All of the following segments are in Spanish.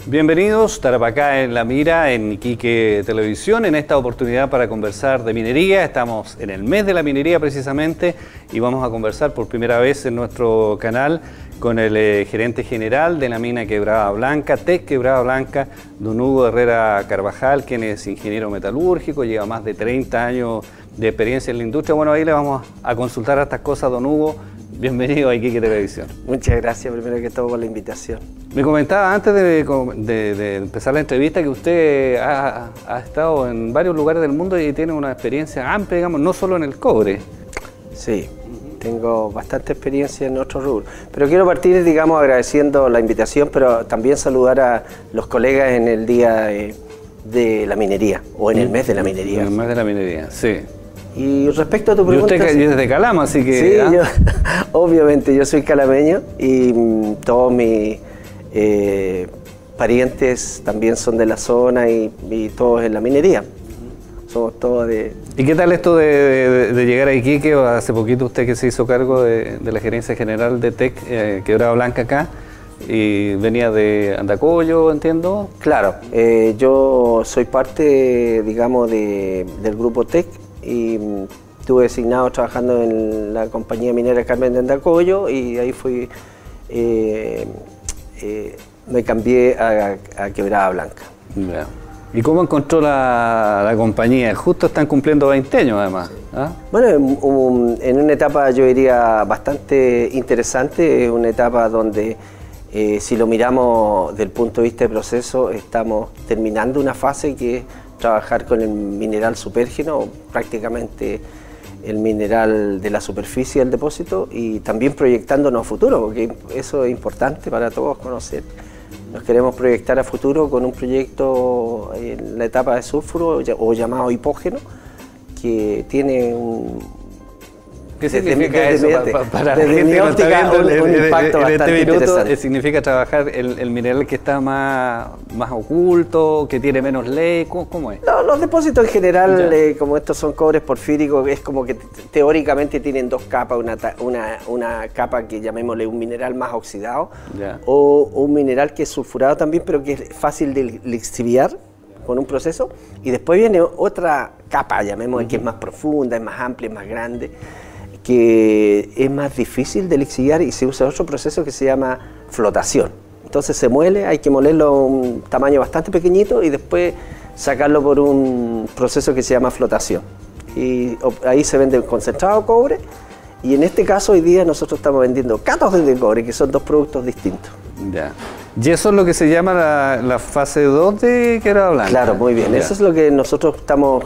Bienvenidos, Tarapacá en la Mira, en Iquique Televisión, en esta oportunidad para conversar de minería. Estamos en el mes de la minería precisamente y vamos a conversar por primera vez en nuestro canal con el gerente general de la mina Quebrada Blanca, Teck Quebrada Blanca, don Hugo Herrera Carvajal, quien es ingeniero metalúrgico, lleva más de 30 años de experiencia en la industria. Bueno, ahí le vamos a consultar estas cosas, don Hugo. Bienvenido a Iquique Televisión. Muchas gracias, primero que todo, por la invitación. Me comentaba antes de empezar la entrevista que usted ha estado en varios lugares del mundo y tiene una experiencia amplia, digamos, no solo en el cobre. Sí, tengo bastante experiencia en otros rubros. Pero quiero partir, digamos, agradeciendo la invitación, pero también saludar a los colegas en el día de la minería, o en el mes de la minería. En el mes de la minería, sí. Y respecto a tu pregunta... Y usted es de Calama, así que... Sí, obviamente, yo soy calameño y todos mis parientes también son de la zona y todos en la minería. Somos todos de... ¿Y qué tal esto de llegar a Iquique? Hace poquito usted que se hizo cargo de la gerencia general de Teck Quebrada Blanca acá, y venía de Andacollo, entiendo. Claro, yo soy parte, digamos, del grupo Teck, y estuve designado trabajando en la compañía minera Carmen de Andacollo y ahí fui, me cambié a Quebrada Blanca. Yeah. ¿Y cómo encontró la compañía? Justo están cumpliendo 20 años además. Sí. ¿Ah? Bueno, en una etapa yo diría bastante interesante, es una etapa donde si lo miramos desde el punto de vista de proceso, estamos terminando una fase que es trabajar con el mineral supérgeno, prácticamente el mineral de la superficie del depósito, y también proyectándonos a futuro, porque eso es importante para todos conocer. Nos queremos proyectar a futuro con un proyecto en la etapa de sulfuro, o llamado hipógeno, que tiene un... ¿Qué significa eso? Para la gente que no está viendo un impacto bastante interesante. ¿Significa trabajar el mineral que está más oculto, que tiene menos ley? ¿Cómo es? No, los depósitos en general, como estos son cobres porfíricos, es como que teóricamente tienen dos capas, una capa que llamémosle un mineral más oxidado, o un mineral que es sulfurado también, pero que es fácil de lixiviar con un proceso, y después viene otra capa, llamémosle, que es más profunda, es más amplia, es más grande, que es más difícil de lixiviar y se usa otro proceso que se llama flotación. Entonces se muele, hay que molerlo a un tamaño bastante pequeñito y después sacarlo por un proceso que se llama flotación. Y ahí se vende concentrado de cobre, y en este caso hoy día nosotros estamos vendiendo cátodos de cobre, que son dos productos distintos. Ya. ¿Y eso es lo que se llama la fase 2 de Quebrada Blanca? Claro, muy bien. Ya. Eso es lo que nosotros estamos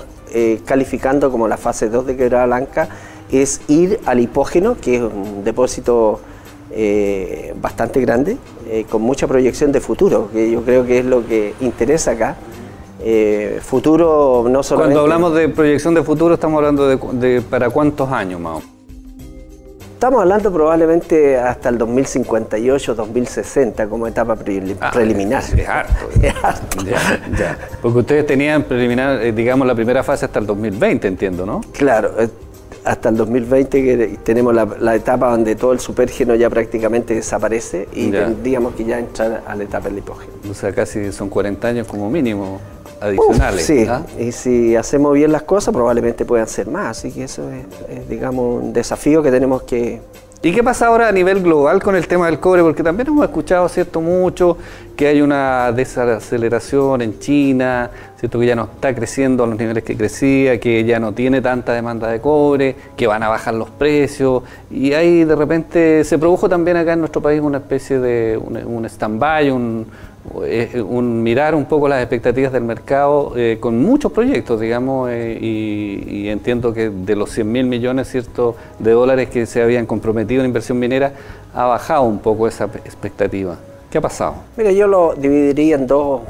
calificando como la fase 2 de Quebrada Blanca, es ir al hipógeno, que es un depósito bastante grande, con mucha proyección de futuro, que yo creo que es lo que interesa acá. Futuro no solamente... Cuando hablamos de proyección de futuro, estamos hablando de ¿para cuántos años más? Estamos hablando probablemente hasta el 2058, 2060 como etapa preliminar. Es harto. Es harto. Ya. Porque ustedes tenían preliminar, digamos, la primera fase hasta el 2020, entiendo, ¿no? Claro. Hasta el 2020 que tenemos la etapa donde todo el supérgeno ya prácticamente desaparece y tendríamos que ya entrar a la etapa del hipógeno. O sea, casi son 40 años como mínimo adicionales. Sí, y si hacemos bien las cosas probablemente puedan ser más, así que eso es digamos, un desafío que tenemos que... ¿Y qué pasa ahora a nivel global con el tema del cobre? Porque también hemos escuchado, ¿cierto?, mucho que hay una desaceleración en China, ¿cierto?, que ya no está creciendo a los niveles que crecía, que ya no tiene tanta demanda de cobre, que van a bajar los precios, y ahí de repente se produjo también acá en nuestro país una especie de un stand-by, un mirar un poco las expectativas del mercado con muchos proyectos, digamos, y entiendo que de los 100.000 millones, ¿cierto?, de dólares que se habían comprometido en inversión minera, ha bajado un poco esa expectativa. ¿Qué ha pasado? Mira, yo lo dividiría en dos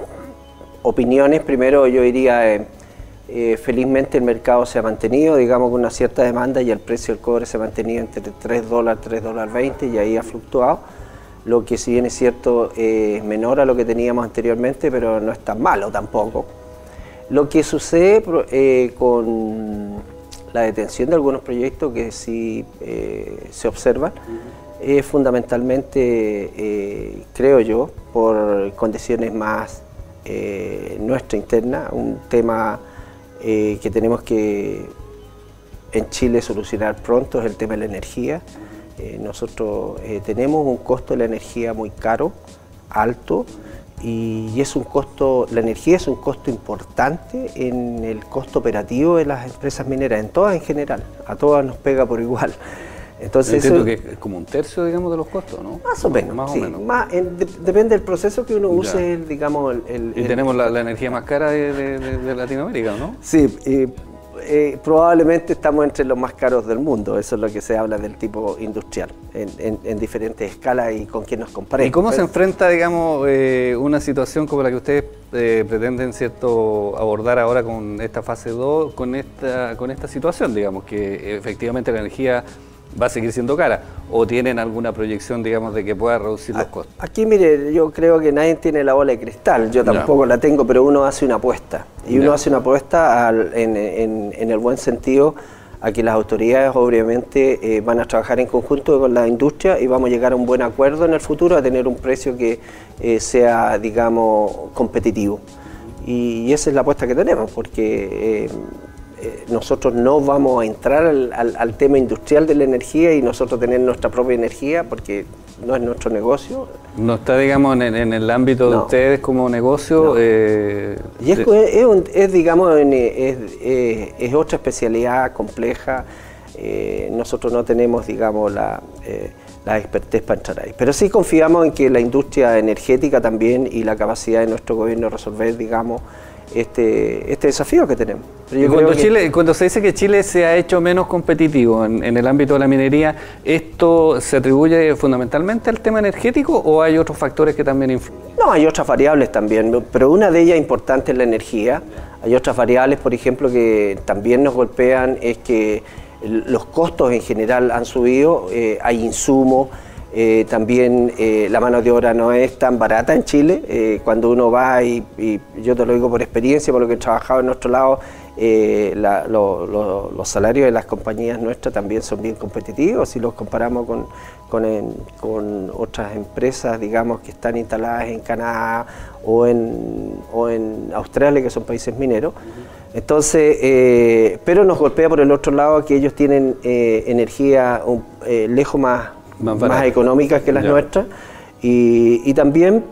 opiniones. Primero, yo diría, felizmente el mercado se ha mantenido, digamos, con una cierta demanda, y el precio del cobre se ha mantenido entre $3, $3.20, y ahí ha fluctuado. Lo que, si bien es cierto, es menor a lo que teníamos anteriormente, pero no es tan malo tampoco. Lo que sucede con la detención de algunos proyectos que sí se observan es fundamentalmente, creo yo, por condiciones más nuestra interna, un tema que tenemos que en Chile solucionar pronto es el tema de la energía. Nosotros tenemos un costo de la energía muy caro, alto, y es un costo, la energía es un costo importante en el costo operativo de las empresas mineras, en todas en general, a todas nos pega por igual. Entonces, entiendo que es como un tercio, digamos, de los costos, ¿no? Más o menos, más sí, o menos. Depende del proceso que uno use, digamos... Y tenemos la energía más cara de Latinoamérica, ¿no? Sí, probablemente estamos entre los más caros del mundo, eso es lo que se habla del tipo industrial, en diferentes escalas y con quién nos comparemos. ¿Y cómo se enfrenta, digamos, una situación como la que ustedes pretenden, ¿cierto?, abordar ahora con esta fase 2, con esta situación, digamos, que efectivamente la energía va a seguir siendo cara, o tienen alguna proyección, digamos, de que pueda reducir los costos? Aquí, mire, yo creo que nadie tiene la bola de cristal, yo tampoco la tengo, pero uno hace una apuesta, y uno hace una apuesta en el buen sentido a que las autoridades obviamente van a trabajar en conjunto con la industria y vamos a llegar a un buen acuerdo en el futuro, a tener un precio que sea, digamos, competitivo. Y esa es la apuesta que tenemos, porque nosotros no vamos a entrar al tema industrial de la energía y nosotros tener nuestra propia energía porque no es nuestro negocio. No está, digamos, en el ámbito de ustedes como negocio. No. Y digamos, es otra especialidad compleja. Nosotros no tenemos, digamos, la expertez para entrar ahí. Pero sí confiamos en que la industria energética también y la capacidad de nuestro gobierno de resolver, digamos, este desafío que tenemos. Pero cuando se dice que Chile se ha hecho menos competitivo en el ámbito de la minería, ¿esto se atribuye fundamentalmente al tema energético o hay otros factores que también influyen? No, hay otras variables también, pero una de ellas importante es la energía. Hay otras variables, por ejemplo, que también nos golpean, es que los costos en general han subido, hay insumos. También la mano de obra no es tan barata en Chile. Cuando uno va, y yo te lo digo por experiencia, por lo que he trabajado en nuestro lado, los salarios de las compañías nuestras también son bien competitivos si los comparamos con otras empresas, digamos, que están instaladas en Canadá o en Australia, que son países mineros. Entonces, pero nos golpea por el otro lado que ellos tienen energía lejos más económicas que las nuestras, y también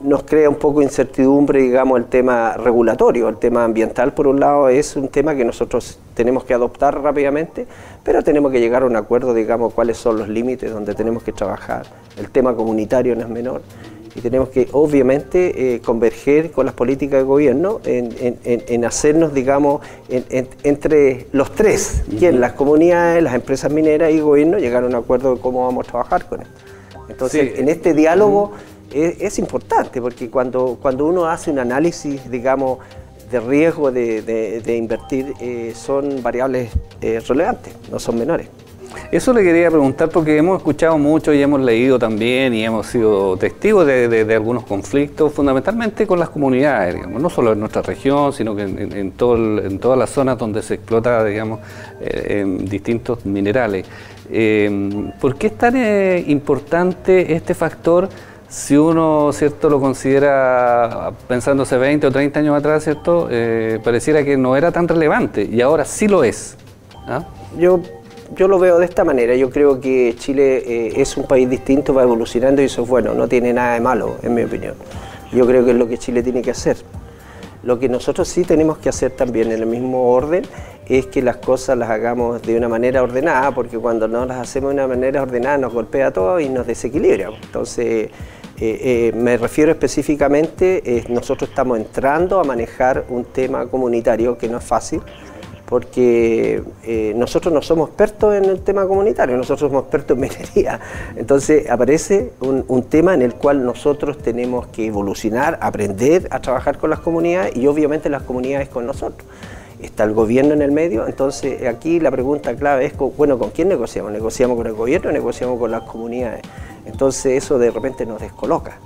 nos crea un poco de incertidumbre, digamos, el tema regulatorio. El tema ambiental, por un lado, es un tema que nosotros tenemos que adoptar rápidamente, pero tenemos que llegar a un acuerdo, digamos, cuáles son los límites donde tenemos que trabajar. El tema comunitario no es menor y tenemos que, obviamente, converger con las políticas de gobierno en hacernos, digamos, entre los tres, las comunidades, las empresas mineras y el gobierno, llegar a un acuerdo de cómo vamos a trabajar con esto. Entonces, en este diálogo es importante, porque cuando uno hace un análisis, digamos, de riesgo de invertir, son variables relevantes, no son menores. Eso le quería preguntar porque hemos escuchado mucho y hemos leído también y hemos sido testigos de algunos conflictos, fundamentalmente con las comunidades, digamos, no solo en nuestra región, sino que en todas las zonas donde se explota, digamos, distintos minerales. ¿Por qué es tan importante este factor si uno, ¿cierto?, lo considera pensándose 20 o 30 años atrás, ¿cierto?, pareciera que no era tan relevante y ahora sí lo es? ¿Ah? Yo lo veo de esta manera. Yo creo que Chile es un país distinto, va evolucionando y eso es bueno, no tiene nada de malo, en mi opinión. Yo creo que es lo que Chile tiene que hacer. Lo que nosotros sí tenemos que hacer también en el mismo orden es que las cosas las hagamos de una manera ordenada, porque cuando no las hacemos de una manera ordenada nos golpea todo y nos desequilibra. Entonces, me refiero específicamente, nosotros estamos entrando a manejar un tema comunitario que no es fácil, porque nosotros no somos expertos en el tema comunitario, nosotros somos expertos en minería. Entonces aparece un tema en el cual nosotros tenemos que evolucionar, aprender a trabajar con las comunidades y obviamente las comunidades con nosotros. Está el gobierno en el medio, entonces aquí la pregunta clave es, bueno, ¿con quién negociamos? ¿Negociamos con el gobierno o negociamos con las comunidades? Entonces eso de repente nos descoloca.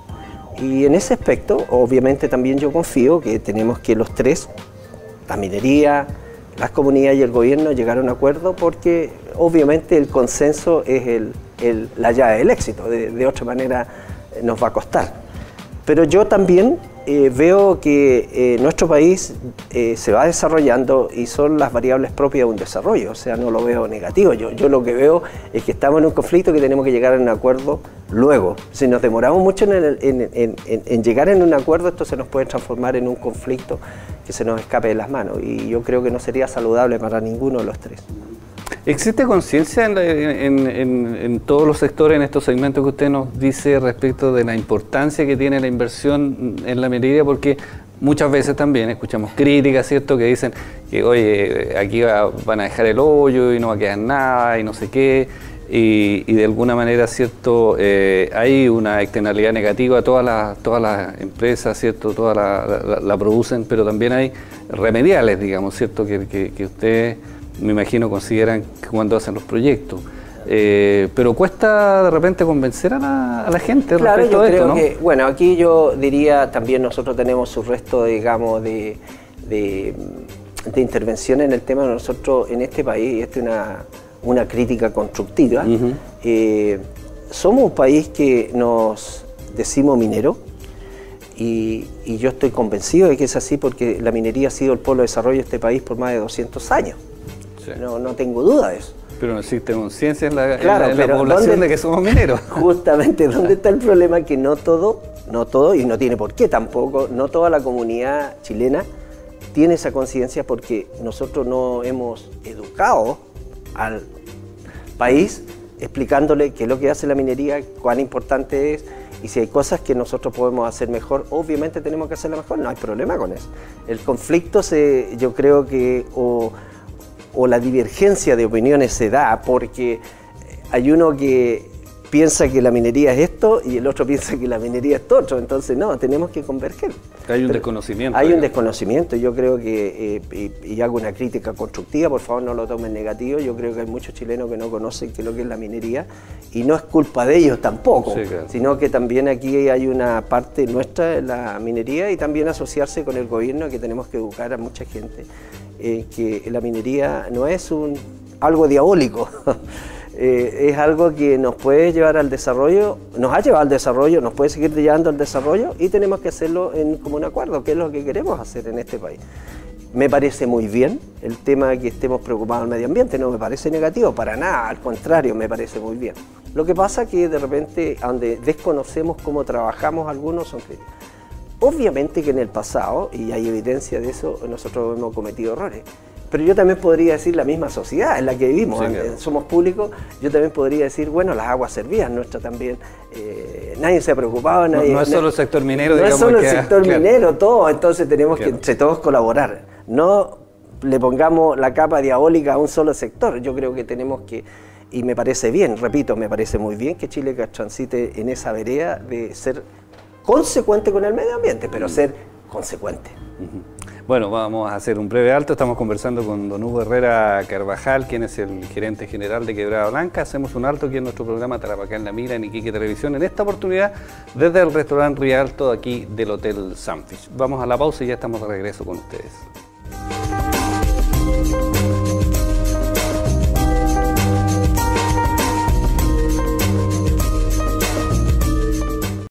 Y en ese aspecto, obviamente también yo confío que tenemos que los tres, la minería, las comunidades y el gobierno, llegar a un acuerdo, porque obviamente el consenso es la llave del éxito, de otra manera nos va a costar. Pero yo también veo que nuestro país se va desarrollando y son las variables propias de un desarrollo, o sea, no lo veo negativo. Yo lo que veo es que estamos en un conflicto que tenemos que llegar a un acuerdo luego. Si nos demoramos mucho en llegar en un acuerdo, esto se nos puede transformar en un conflicto que se nos escape de las manos, y yo creo que no sería saludable para ninguno de los tres. ¿Existe conciencia en todos los sectores, en estos segmentos que usted nos dice respecto de la importancia que tiene la inversión en la minería? Porque muchas veces también escuchamos críticas, ¿cierto?, que dicen que, oye, aquí van a dejar el hoyo y no va a quedar nada y no sé qué, y de alguna manera, ¿cierto?, hay una externalidad negativa, todas las empresas, ¿cierto?, todas la producen, pero también hay remediales, digamos, ¿cierto?, que usted, me imagino, consideran cuando hacen los proyectos. Pero cuesta de repente convencer a la gente respecto a esto, ¿no? Que, bueno, aquí yo diría también nosotros tenemos su resto, digamos, de intervención en el tema. Nosotros en este país, y esta es una crítica constructiva, somos un país que nos decimos minero, y yo estoy convencido de que es así porque la minería ha sido el polo de desarrollo de este país por más de 200 años. Sí. No tengo duda de eso. Pero no existe conciencia en la población de que somos mineros. Justamente, ¿dónde está el problema? Que no todo, y no tiene por qué tampoco, no toda la comunidad chilena tiene esa conciencia, porque nosotros no hemos educado al país explicándole qué es lo que hace la minería, cuán importante es, y si hay cosas que nosotros podemos hacer mejor, obviamente tenemos que hacerla mejor, no hay problema con eso. El conflicto yo creo que, o la divergencia de opiniones se da porque hay uno que piensa que la minería es esto y el otro piensa que la minería es otro, entonces no, tenemos que converger. Hay un desconocimiento. Hay un desconocimiento, yo creo que, y hago una crítica constructiva, por favor no lo tomen negativo, yo creo que hay muchos chilenos que no conocen qué es lo que es la minería, y no es culpa de ellos tampoco, sí, claro, sino que también aquí hay una parte nuestra de la minería, y también asociarse con el gobierno, que tenemos que educar a mucha gente, que la minería no es algo diabólico. Es algo que nos puede llevar al desarrollo, nos ha llevado al desarrollo, nos puede seguir llevando al desarrollo, y tenemos que hacerlo como un acuerdo, que es lo que queremos hacer en este país. Me parece muy bien el tema de que estemos preocupados del medio ambiente, no me parece negativo, para nada, al contrario, me parece muy bien. Lo que pasa es que de repente, donde desconocemos cómo trabajamos algunos, son críticas. Obviamente que en el pasado, y hay evidencia de eso, nosotros hemos cometido errores. Pero yo también podría decir la misma sociedad en la que vivimos, sí, claro, somos públicos, yo también podría decir, bueno, las aguas servían nuestras también, nadie se ha preocupado, nadie... No es solo el sector minero, digamos. No es solo el sector claro, minero, todo, entonces tenemos que entre todos colaborar, no le pongamos la capa diabólica a un solo sector, yo creo que tenemos que, y me parece bien, repito, me parece muy bien que Chile transite en esa vereda de ser consecuente con el medio ambiente, pero ser consecuente. Bueno, vamos a hacer un breve alto. Estamos conversando con don Hugo Herrera Carvajal, quien es el gerente general de Quebrada Blanca. Hacemos un alto aquí en nuestro programa Tarapacá en la Mira, en Iquique Televisión, en esta oportunidad desde el restaurante Rialto aquí del Hotel Sunfish. Vamos a la pausa y ya estamos de regreso con ustedes.